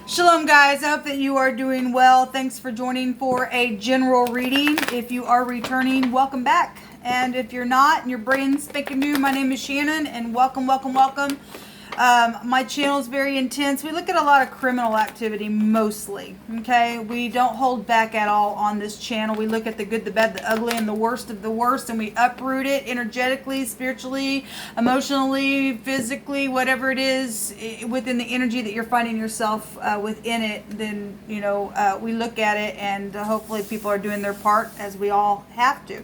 Shalom guys, I hope that you are doing well. Thanks for joining for a general reading. If you are returning, welcome back. And if you're not and your brain's spanking new, my name is Shannon and welcome. My channel is very intense. We look at a lot of criminal activity mostly, okay? We don't hold back at all on this channel. We look at the good, the bad, the ugly, and the worst of the worst, and we uproot it energetically, spiritually, emotionally, physically, whatever it is, within the energy that you're finding yourself within it. Then, we look at it, and hopefully people are doing their part, as we all have to.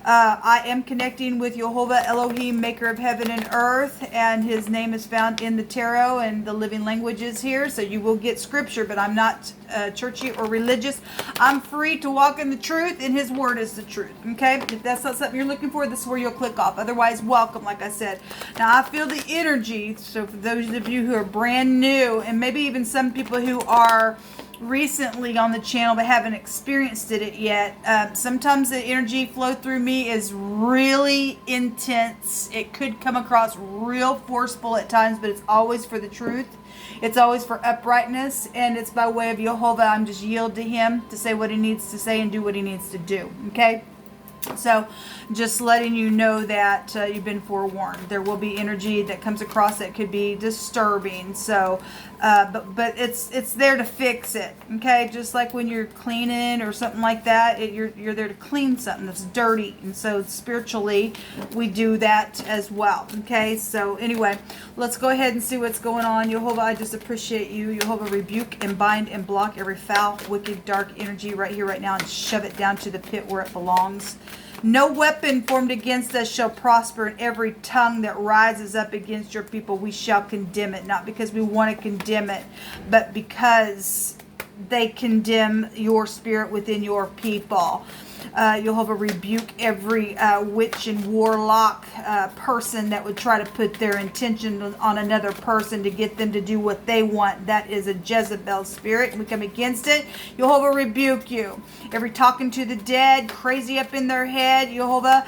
I am connecting with Jehovah Elohim, maker of heaven and earth, and his name is found in the tarot and the living languages here, so you will get scripture, but I'm not churchy or religious. I'm free to walk in the truth, and his word is the truth, okay? If that's not something you're looking for, this is where you'll click off. Otherwise, welcome, like I said. Now, I feel the energy, so for those of you who are brand new, and maybe even some people who are recently on the channel but haven't experienced it yet, sometimes the energy flow through me is really intense. It could come across real forceful at times, but it's always for the truth. It's always for uprightness, and it's by way of Jehovah. I'm just yield to him to say what he needs to say and do what he needs to do, okay? So just letting you know that you've been forewarned. There will be energy that comes across that could be disturbing. So, but it's there to fix it. Okay, just like when you're cleaning or something like that, you're there to clean something that's dirty. And so spiritually, we do that as well. Okay, so anyway, let's go ahead and see what's going on. Jehovah, I just appreciate you. Jehovah, rebuke and bind and block every foul, wicked, dark energy right here, right now, and shove it down to the pit where it belongs. No weapon formed against us shall prosper, and every tongue that rises up against your people, we shall condemn it. Not because we want to condemn it, but because they condemn your spirit within your people. Jehovah, rebuke every witch and warlock person that would try to put their intention on another person to get them to do what they want. That is a Jezebel spirit, and we come against it. Jehovah, rebuke you. Every talking to the dead, crazy up in their head, Jehovah,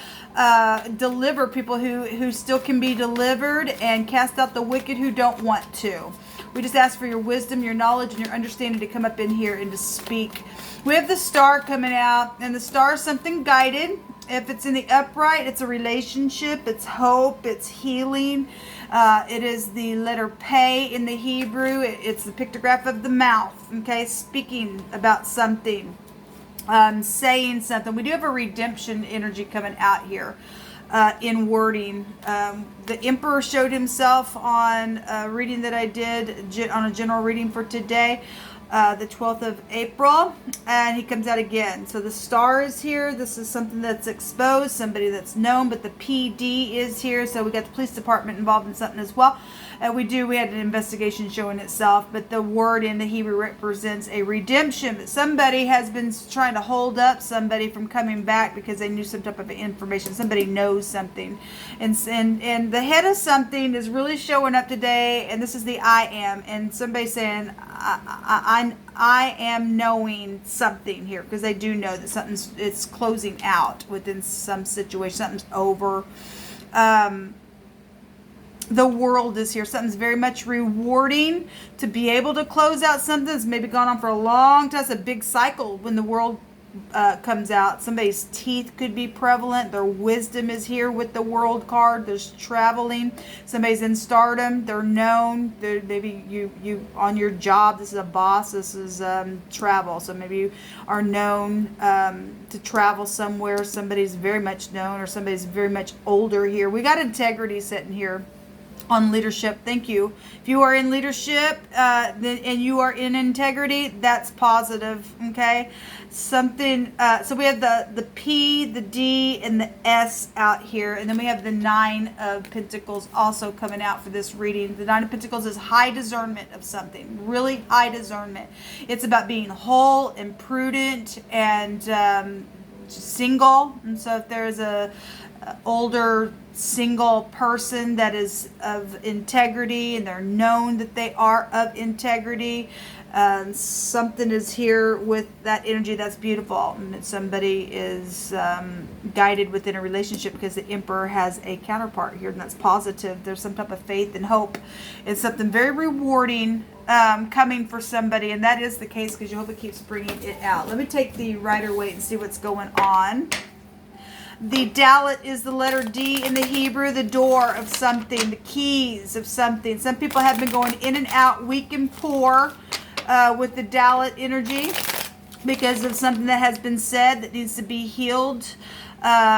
deliver people who still can be delivered, and cast out the wicked who don't want to. We just ask for your wisdom, your knowledge, and your understanding to come up in here and to speak. We have the star coming out, and the star is something guided. If it's in the upright, it's a relationship, it's hope, it's healing. It is the letter Pei in the Hebrew. It's the pictograph of the mouth, okay, speaking about something, saying something. We do have a redemption energy coming out here. In wording. The Emperor showed himself on a reading that I did on a general reading for today, the 12th of April, and he comes out again. So the star is here. This is something that's exposed, somebody that's known, but the PD is here. So we got the police department involved in something as well. We had an investigation showing itself, but the word in the Hebrew represents a redemption. Somebody has been trying to hold up somebody from coming back because they knew some type of information. Somebody knows something. And the head of something is really showing up today, and this is the I am. And somebody's saying, I am knowing something here, because they do know that it's closing out within some situation. Something's over. The world is here. Something's very much rewarding to be able to close out something that's maybe gone on for a long time. It's a big cycle when the world comes out. Somebody's teeth could be prevalent. Their wisdom is here with the world card. There's traveling. Somebody's in stardom. They're known. Maybe you on your job. This is a boss. This is travel. So maybe you are known to travel somewhere. Somebody's very much known, or somebody's very much older here. We got integrity sitting here on leadership. Thank you. If you are in leadership and you are in integrity, that's positive. Okay, something. So we have the P, the D, and the S out here, and then we have the 9 of Pentacles also coming out for this reading. The 9 of Pentacles is high discernment of something, really high discernment. It's about being whole and prudent and single. And so if there's older single person that is of integrity, and they're known that they are of integrity. Something is here with that energy that's beautiful, and that somebody is guided within a relationship, because the Emperor has a counterpart here, and that's positive. There's some type of faith and hope. It's something very rewarding coming for somebody, and that is the case because Jehovah keeps bringing it out. Let me take the Rider-Waite and see what's going on. The Dalet is the letter D in the Hebrew, the door of something, the keys of something. Some people have been going in and out, weak and poor, with the Dalet energy because of something that has been said that needs to be healed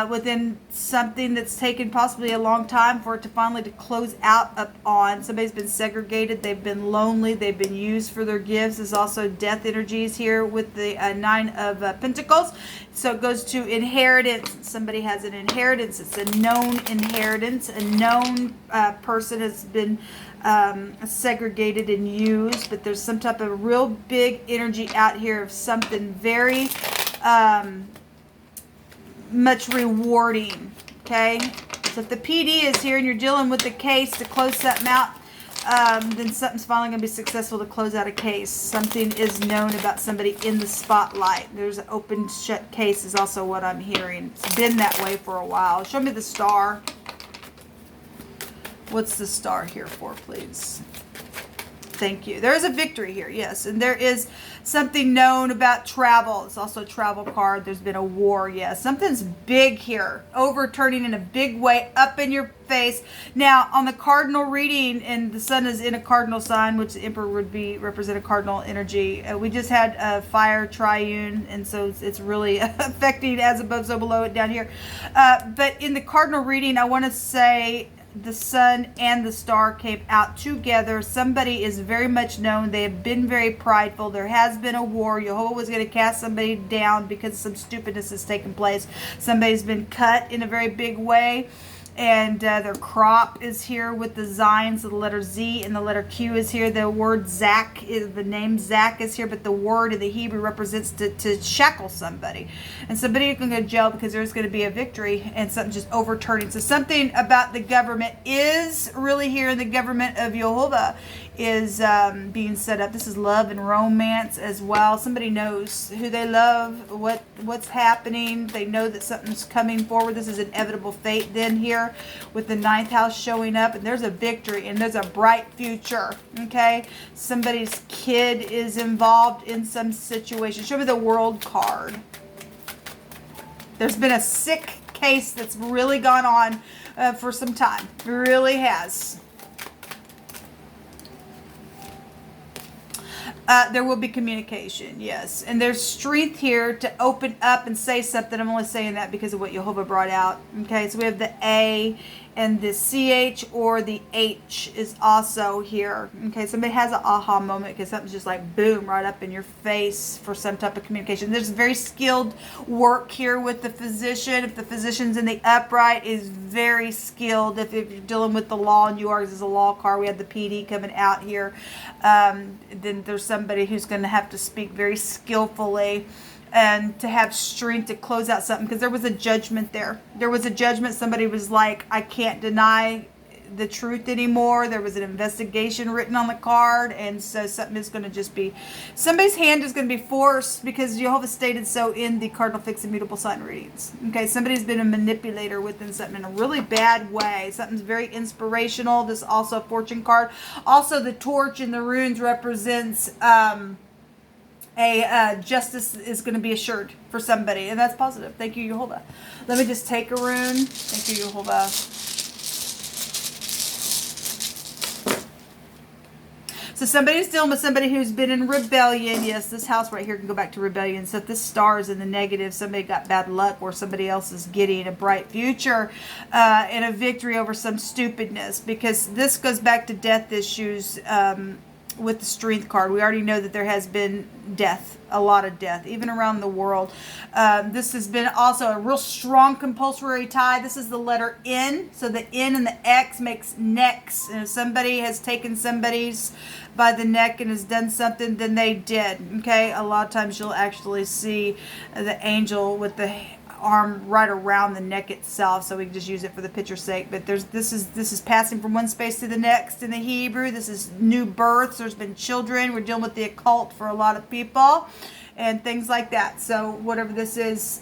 within something that's taken possibly a long time for it to finally to close out up on. Somebody's been segregated, they've been lonely, they've been used for their gifts. There's also death energies here with the Nine of Pentacles. So it goes to inheritance. Somebody has an inheritance. It's a known inheritance. A known person has been segregated and used, but there's some type of real big energy out here of something very much rewarding. Okay, so if the PD is here and you're dealing with the case to close something out, then something's finally going to be successful to close out a case. Something is known about somebody in the spotlight. There's an open shut case is also what I'm hearing. It's been that way for a while. Show me the star. What's the star here for, please? Thank you. There is a victory here, yes. And there is something known about travel. It's also a travel card. There's been a war, yes. Something's big here, overturning in a big way, up in your face. Now, on the cardinal reading, and the sun is in a cardinal sign, which the Emperor would be represent a cardinal energy. We just had a fire triune, and so it's really affecting as above, so below it down here. But in the cardinal reading, I want to say the sun and the star came out together. Somebody is very much known. They have been very prideful. There has been a war. Jehovah was going to cast somebody down because some stupidness has taken place. Somebody's been cut in a very big way. And their crop is here with the Zion, so the letter Z and the letter Q is here. The word Zach, the name Zach is here, but the word in the Hebrew represents to shackle somebody. And somebody can go to jail because there's going to be a victory and something just overturning. So something about the government is really here, and the government of Jehovah is being set up. This is love and romance as well. Somebody knows who they love, what's happening. They know that something's coming forward. This is inevitable fate then here with the 9th house showing up, and there's a victory and there's a bright future. Okay, somebody's kid is involved in some situation. Show me the World card. There's been a sick case that's really gone on for some time. It really has. There will be communication, yes. And there's strength here to open up and say something. I'm only saying that because of what Jehovah brought out. Okay, so we have the A and the CH or the H is also here. Okay, somebody has an aha moment because something's just like boom right up in your face for some type of communication. There's very skilled work here with the physician. If the physician's in the upright, is very skilled. If you're dealing with the law and yours is a law card, we have the PD coming out here. Then there's somebody who's going to have to speak very skillfully and to have strength to close out something, because there was a judgment there. There was a judgment. Somebody was like, I can't deny the truth anymore. There was an investigation written on the card, and so something is going to just be, somebody's hand is going to be forced because Jehovah stated so in the cardinal fixed and mutable sign readings. Okay, somebody's been a manipulator within something in a really bad way. Something's very inspirational. This is also a fortune card. Also, the torch in the runes represents justice is going to be assured for somebody, and that's positive. Thank you, Jehovah. Let me just take a rune. Thank you, Jehovah. So somebody's dealing with somebody who's been in rebellion. Yes, this house right here can go back to rebellion. So if this star is in the negative, somebody got bad luck, or somebody else is getting a bright future and a victory over some stupidness, because this goes back to death issues. With the strength card, we already know that there has been death, a lot of death, even around the world. This has been also a real strong compulsory tie. This is the letter N, so the N and the X makes necks. And if somebody has taken somebody's by the neck and has done something, then they did. Okay, a lot of times you'll actually see the angel with the arm right around the neck itself, so we can just use it for the picture's sake. But this is passing from one space to the next in the Hebrew. This is new births. There's been children. We're dealing with the occult for a lot of people and things like that. So whatever this is,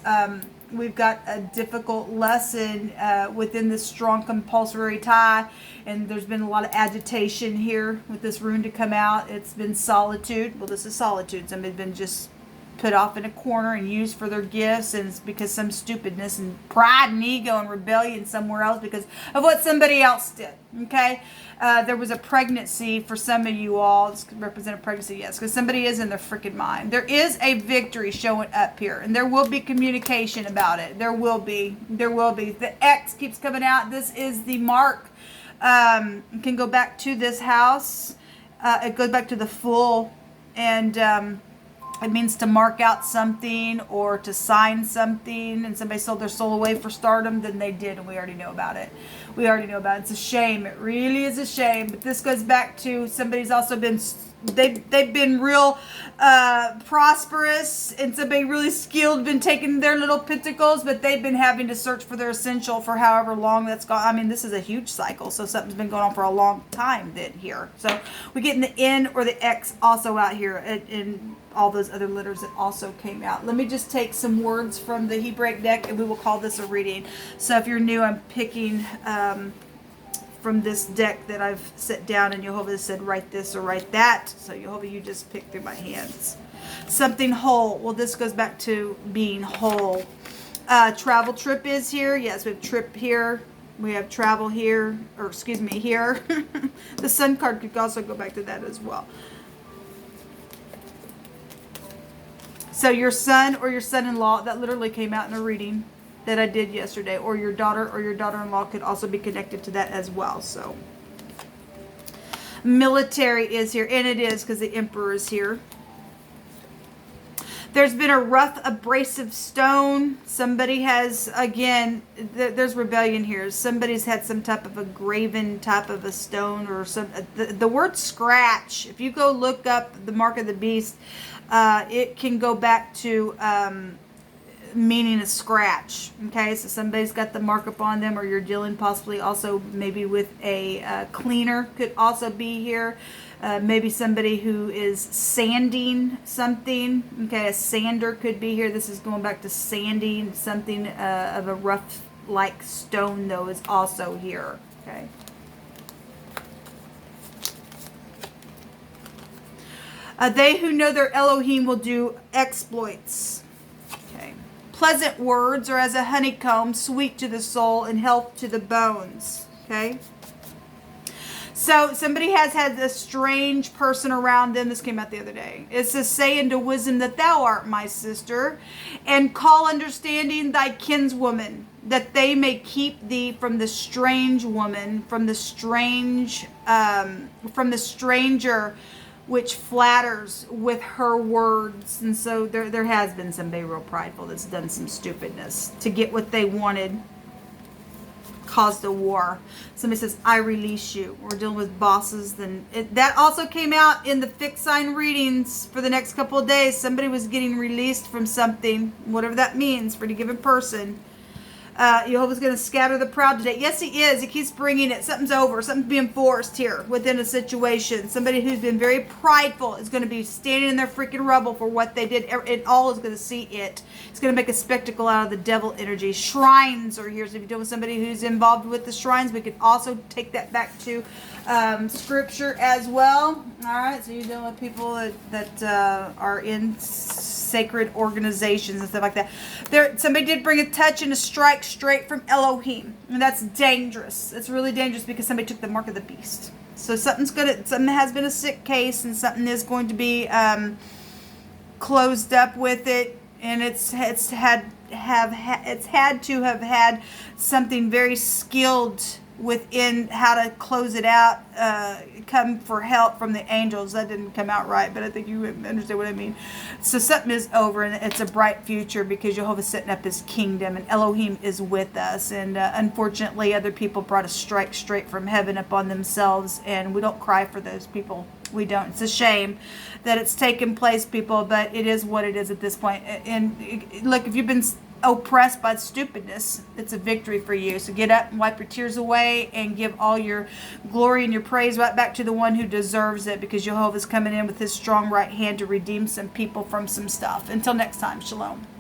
we've got a difficult lesson within this strong compulsory tie, and there's been a lot of agitation here with this rune to come out. It's been solitude. Well, this is solitude. Somebody's been just put off in a corner and used for their gifts, and it's because some stupidness and pride and ego and rebellion somewhere else because of what somebody else did. Okay, there was a pregnancy for some of you all. This could represent a pregnancy, yes, because somebody is in their freaking mind. There is a victory showing up here, and there will be communication about it. There will be. The X keeps coming out. This is the mark. It can go back to this house. It goes back to the full, and it means to mark out something or to sign something, and somebody sold their soul away for stardom, then they did, and we already know about it. It's a shame. It really is a shame. But this goes back to somebody's also been, they've been real prosperous, and somebody really skilled been taking their little pentacles, but they've been having to search for their essential for however long that's gone. I mean, this is a huge cycle, so something's been going on for a long time then here. So we're getting the N or the X also out here in all those other letters that also came out. Let me just take some words from the Hebraic deck, and we will call this a reading. So if you're new, I'm picking from this deck that I've set down, and Jehovah said write this or write that. So Jehovah, you just pick through my hands. Something whole. Well, this goes back to being whole. Travel trip is here. Yes, we have trip here. We have travel here, or excuse me, here. The Sun card could also go back to that as well. So your son or your son-in-law, that literally came out in a reading that I did yesterday, or your daughter or your daughter-in-law could also be connected to that as well. So military is here, and it is because the Emperor is here. There's been a rough abrasive stone. Somebody has, again, there's rebellion here. Somebody's had some type of a graven type of a stone, or some, the word scratch, if you go look up the mark of the beast, it can go back to meaning a scratch. Okay, so somebody's got the mark up on them, or you're dealing possibly also maybe with a cleaner could also be here. Maybe somebody who is sanding something. Okay, a sander could be here. This is going back to sanding something of a rough like stone, though, is also here. Okay. They who know their Elohim will do exploits. Okay. Pleasant words are as a honeycomb, sweet to the soul and health to the bones. Okay. So somebody has had a strange person around them. This came out the other day. It says, say unto wisdom that thou art my sister, and call understanding thy kinswoman, that they may keep thee from the strange woman, from the stranger, which flatters with her words. And so there has been somebody real prideful that's done some stupidness to get what they wanted, caused a war. Somebody says, I release you. We're dealing with bosses. Then that also came out in the fixed sign readings for the next couple of days. Somebody was getting released from something, whatever that means for any given person. Jehovah's going to scatter the proud today. Yes, he is. He keeps bringing it. Something's over. Something's being forced here within a situation. Somebody who's been very prideful is going to be standing in their freaking rubble for what they did. And all is going to see it. It's going to make a spectacle out of the devil energy. Shrines are here. So if you're dealing with somebody who's involved with the shrines, we could also take that back to scripture as well. All right. So you're dealing with people that are in sacred organizations and stuff like that. Somebody did bring a touch and a strike straight from Elohim, and that's dangerous. It's really dangerous because somebody took the mark of the beast. So something has been a sick case, and something is going to be closed up with it, and it's had to have had something very skilled within how to close it out, come for help from the angels. That didn't come out right, but I think you understand what I mean. So something is over, and it's a bright future because Jehovah's setting up his kingdom, and Elohim is with us. And unfortunately, other people brought a strike straight from heaven upon themselves, and we don't cry for those people. We don't. It's a shame that it's taken place, people, but it is what it is at this point. And look, if you've been oppressed by stupidness, it's a victory for you. So get up and wipe your tears away and give all your glory and your praise right back to the one who deserves it, because Jehovah's coming in with his strong right hand to redeem some people from some stuff. Until next time, shalom.